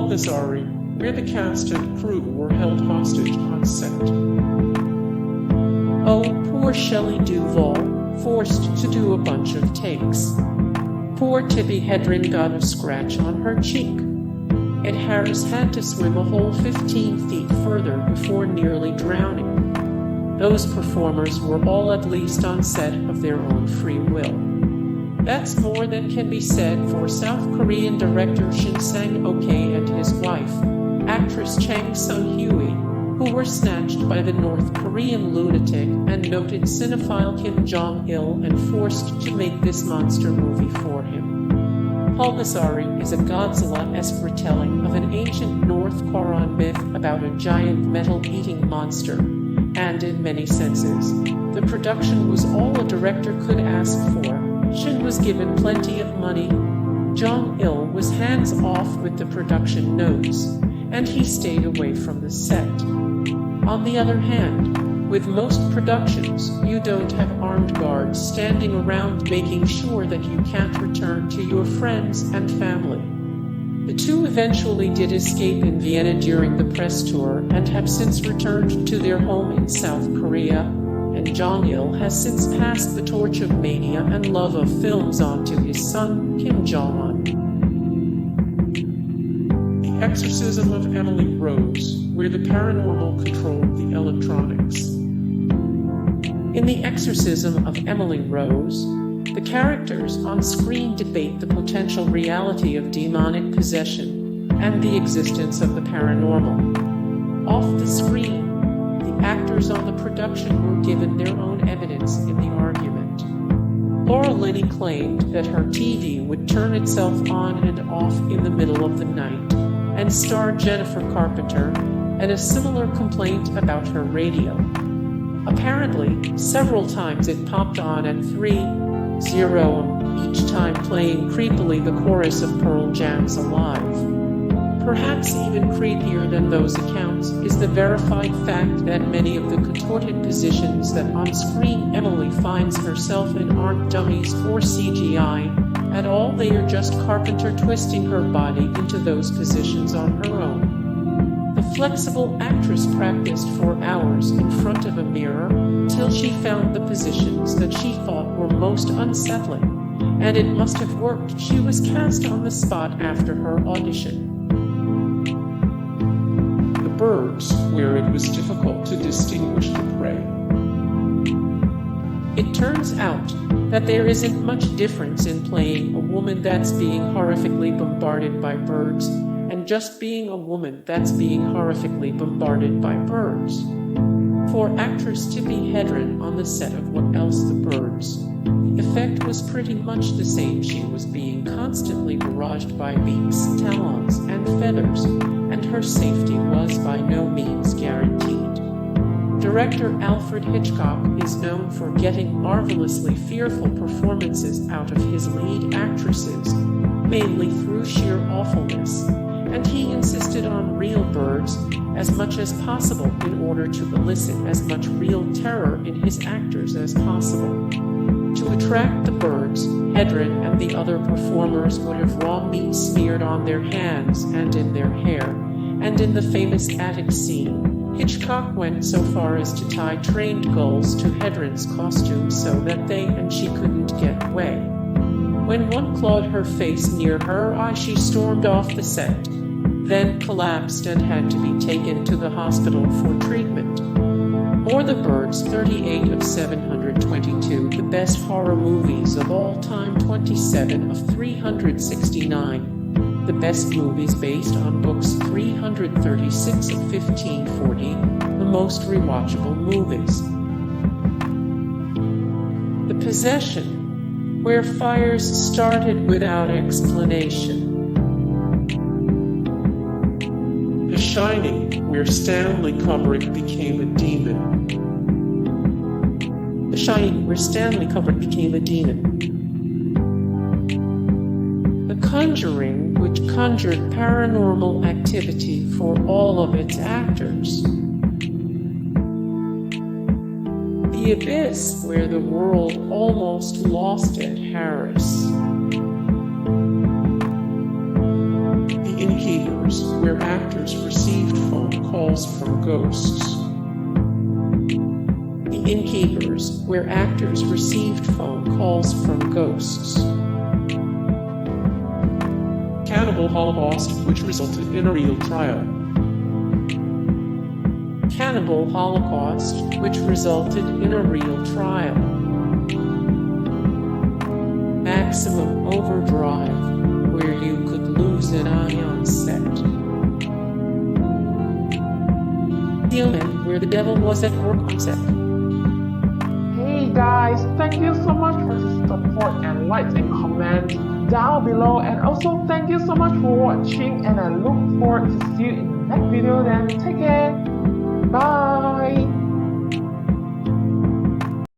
Pulgasari, where the cast and crew were held hostage on set. Oh, poor Shelley Duvall, forced to do a bunch of takes. Poor Tippi Hedren got a scratch on her cheek. Ed Harris had to swim a whole 15 feet further before nearly drowning. Those performers were all at least on set of their own free will. That's more than can be said for South Korean director Shin Sang-ok and his wife, actress Chang Sung-hui, who were snatched by the North Korean lunatic and noted cinephile Kim Jong-il and forced to make this monster movie for him. Pulgasari is a Godzilla-esque retelling of an ancient North Korean myth about a giant metal-eating monster, and in many senses, the production was all a director could ask for. Shin was given plenty of money. Jong-il was hands-off with the production notes, and he stayed away from the set. On the other hand, with most productions, you don't have armed guards standing around making sure that you can't return to your friends and family. The two eventually did escape in Vienna during the press tour and have since returned to their home in South Korea, and Jong-il has since passed the torch of mania and love of films on to his son, Kim Jong-un. The Exorcism of Emily Rose, where the paranormal controlled the electronics. In The Exorcism of Emily Rose, the characters on screen debate the potential reality of demonic possession and the existence of the paranormal. Off the screen, the actors on the production were given their own evidence in the argument. Laura Linney claimed that her TV would turn itself on and off in the middle of the night, and starred Jennifer Carpenter, and a similar complaint about her radio. Apparently, several times it popped on at 3:0 each time playing creepily the chorus of Pearl Jam's Alive. Perhaps even creepier than those accounts is the verified fact that many of the contorted positions that on-screen Emily finds herself in aren't dummies or CGI at all. They are just Carpenter twisting her body into those positions on her own. The flexible actress practiced for hours in front of a mirror till she found the positions that she thought were most unsettling, and it must have worked. She was cast on the spot after her audition. The birds, where it was difficult to distinguish the prey. It turns out that there isn't much difference in playing a woman that's being horrifically bombarded by birds and just being a woman that's being horrifically bombarded by birds. For actress Tippi Hedren on the set of What Else the Birds, the effect was pretty much the same. She was being constantly barraged by beaks, talons, and feathers, and her safety was by no means guaranteed. Director Alfred Hitchcock is known for getting marvelously fearful performances out of his lead actresses, mainly through sheer awfulness, and he insisted on real birds as much as possible in order to elicit as much real terror in his actors as possible. To attract the birds, Hedren and the other performers would have raw meat smeared on their hands and in their hair, and in the famous attic scene, Hitchcock went so far as to tie trained gulls to Hedren's costume so that they and she couldn't get away. When one clawed her face near her eye, she stormed off the set, then collapsed and had to be taken to the hospital for treatment. Or The Birds, 38 of 722, the best horror movies of all time, 27 of 369. The best movies based on books, 336 of 1540, the most rewatchable movies. The Possession, where fires started without explanation. The Shining, where Stanley Kubrick became a demon. The Shining, where Stanley Kubrick became a demon. The Conjuring, which conjured paranormal activity for all of its actors. The Abyss, where the world almost lost Ed Harris. The Innkeepers, where actors received phone calls from ghosts. The Innkeepers, where actors received phone calls from ghosts. Cannibal Holocaust, which resulted in a real trial. Cannibal Holocaust, which resulted in a real trial. Maximum Overdrive, where you could lose an eye on set. Omen, where the devil was at work on set. Hey guys, thank you so much for the support and likes and comments down below, and also thank you so much for watching, and I look forward to see you in the next video. Then take care, bye.